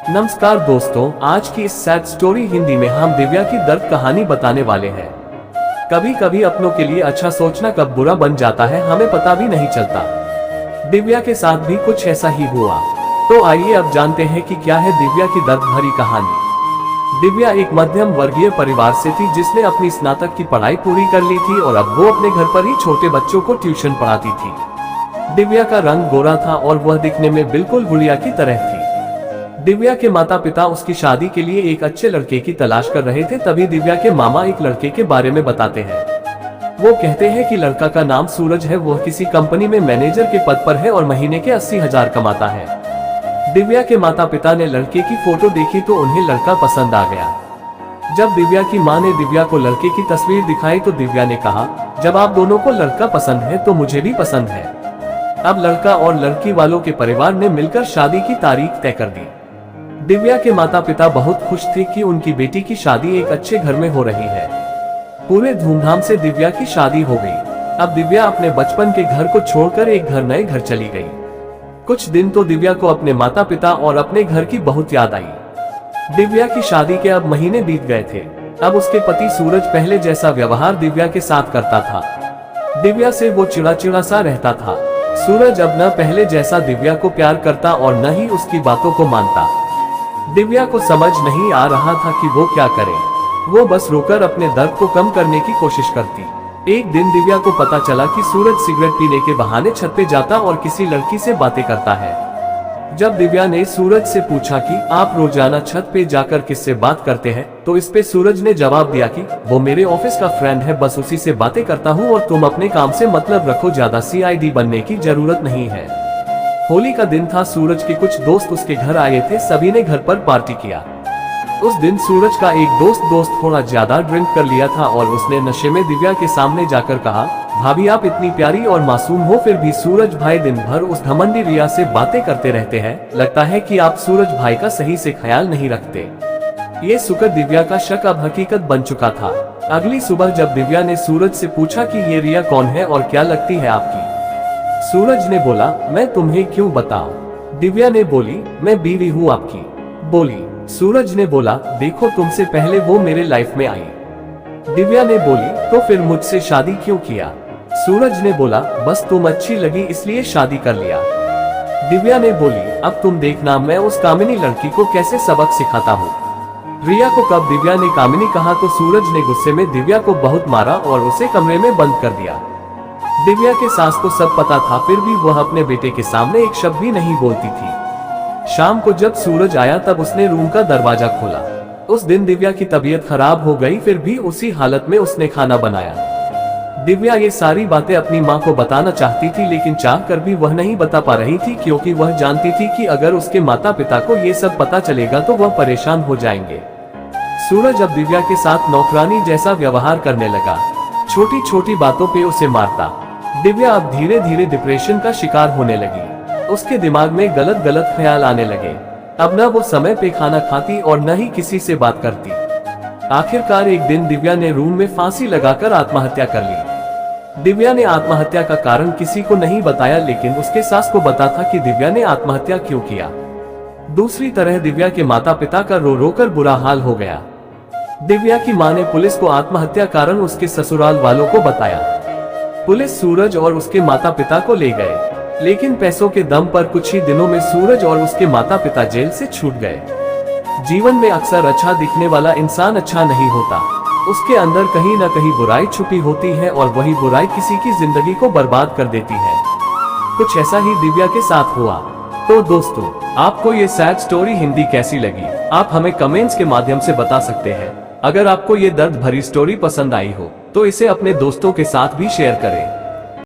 नमस्कार दोस्तों, आज की इस सैड स्टोरी हिंदी में हम दिव्या की दर्द कहानी बताने वाले हैं। कभी कभी अपनों के लिए अच्छा सोचना कब बुरा बन जाता है हमें पता भी नहीं चलता। दिव्या के साथ भी कुछ ऐसा ही हुआ। तो आइए अब जानते हैं कि क्या है दिव्या की दर्द भरी कहानी। दिव्या एक मध्यम वर्गीय परिवार से थी जिसने अपनी स्नातक की पढ़ाई पूरी कर ली थी और अब वो अपने घर पर ही छोटे बच्चों को ट्यूशन पढ़ाती थी। दिव्या का रंग गोरा था और वह दिखने में बिल्कुल गुड़िया की तरह थी। दिव्या के माता पिता उसकी शादी के लिए एक अच्छे लड़के की तलाश कर रहे थे। तभी दिव्या के मामा एक लड़के के बारे में बताते हैं। वो कहते हैं कि लड़का का नाम सूरज है, वह किसी कंपनी में मैनेजर के पद पर है और महीने के 80,000 कमाता है। दिव्या के माता पिता ने लड़के की फोटो देखी तो उन्हें लड़का पसंद आ गया। जब दिव्या की मां ने दिव्या को लड़के की तस्वीर दिखाई तो दिव्या ने कहा, जब आप दोनों को लड़का पसंद है तो मुझे भी पसंद है। अब लड़का और लड़की वालों के परिवार ने मिलकर शादी की तारीख तय कर दी। दिव्या के माता पिता बहुत खुश थे कि उनकी बेटी की शादी एक अच्छे घर में हो रही है। पूरे धूमधाम से दिव्या की शादी हो गई। अब दिव्या अपने बचपन के घर को छोड़कर एक नए घर चली गई। कुछ दिन तो दिव्या को अपने माता पिता और अपने घर की बहुत याद आई। दिव्या की शादी के अब महीने बीत गए थे। अब उसके पति सूरज पहले जैसा व्यवहार दिव्या के साथ करता था। दिव्या से वो चिड़ा सा रहता था। सूरज अब न पहले जैसा दिव्या को प्यार करता और न ही उसकी बातों को मानता। दिव्या को समझ नहीं आ रहा था कि वो क्या करे। वो बस रोकर अपने दर्द को कम करने की कोशिश करती। एक दिन दिव्या को पता चला कि सूरज सिगरेट पीने के बहाने छत पे जाता और किसी लड़की से बातें करता है। जब दिव्या ने सूरज से पूछा कि आप रोजाना छत पे जाकर किससे बात करते हैं, तो इस पे सूरज ने जवाब दिया कि वो मेरे ऑफिस का फ्रेंड है, बस उसी से बातें करता हूँ और तुम अपने काम से मतलब रखो, ज्यादा CID बनने की जरूरत नहीं है। होली का दिन था। सूरज के कुछ दोस्त उसके घर आए थे। सभी ने घर पर पार्टी किया। उस दिन सूरज का एक दोस्त थोड़ा ज्यादा ड्रिंक कर लिया था और उसने नशे में दिव्या के सामने जाकर कहा, भाभी आप इतनी प्यारी और मासूम हो फिर भी सूरज भाई दिन भर उस घमंडी रिया से बातें करते रहते हैं। लगता है कि आप सूरज भाई का सही से ख्याल नहीं रखते। ये सुनकर दिव्या का शक अब हकीकत बन चुका था। अगली सुबह जब दिव्या ने सूरज से पूछा कि ये रिया कौन है और क्या लगती है आपकी, सूरज ने बोला, मैं तुम्हें क्यों बताऊं। दिव्या ने बोली, मैं बीवी हूँ आपकी। बोली। सूरज ने बोला, देखो तुमसे पहले वो मेरे लाइफ में आई। दिव्या ने बोली, तो फिर मुझसे शादी क्यों किया। सूरज ने बोला, बस तुम अच्छी लगी इसलिए शादी कर लिया। दिव्या ने बोली, अब तुम देखना मैं उस कामिनी लड़की को कैसे सबक सिखाता हूँ। रिया को कब दिव्या ने कामिनी कहा तो सूरज ने गुस्से में दिव्या को बहुत मारा और उसे कमरे में बंद कर दिया। दिव्या के सास को सब पता था, फिर भी वह अपने बेटे के सामने एक शब्द भी नहीं बोलती थी। शाम को जब सूरज आया तब उसने रूम का दरवाजा खोला। उस दिन दिव्या की तबीयत खराब हो गई, फिर भी उसी हालत में उसने खाना बनाया। दिव्या ये सारी बातें अपनी माँ को बताना चाहती थी, लेकिन चाहकर भी वह नहीं बता पा रही थी, क्योंकि वह जानती थी कि अगर उसके माता पिता को ये सब पता चलेगा तो वह परेशान हो जाएंगे। सूरज अब दिव्या के साथ नौकरानी जैसा व्यवहार करने लगा। छोटी छोटी बातों पे उसे मारता। दिव्या अब धीरे धीरे डिप्रेशन का शिकार होने लगी। उसके दिमाग में गलत ख्याल आने लगे। अब न वो समय पे खाना खाती और न ही किसी से बात करती। आखिरकार एक दिन दिव्या ने रूम में फांसी लगाकर आत्महत्या कर ली। दिव्या ने आत्महत्या का कारण किसी को नहीं बताया, लेकिन उसके सास को पता था कि दिव्या ने आत्महत्या क्यों किया। दूसरी तरह दिव्या के माता पिता का रो रो कर बुरा हाल हो गया। दिव्या की मां ने पुलिस को आत्महत्या कारण उसके ससुराल वालों को बताया। पुलिस सूरज और उसके माता पिता को ले गए, लेकिन पैसों के दम पर कुछ ही दिनों में सूरज और उसके माता पिता जेल से छूट गए। जीवन में अक्सर अच्छा दिखने वाला इंसान अच्छा नहीं होता। उसके अंदर कहीं न कहीं बुराई छुपी होती है और वही बुराई किसी की जिंदगी को बर्बाद कर देती है। कुछ ऐसा ही दिव्या के साथ हुआ। तो दोस्तों, आपको ये सैड स्टोरी हिंदी कैसी लगी आप हमें कमेंट्स के माध्यम से बता सकते हैं। अगर आपको ये दर्द भरी स्टोरी पसंद आई हो तो इसे अपने दोस्तों के साथ भी शेयर करें।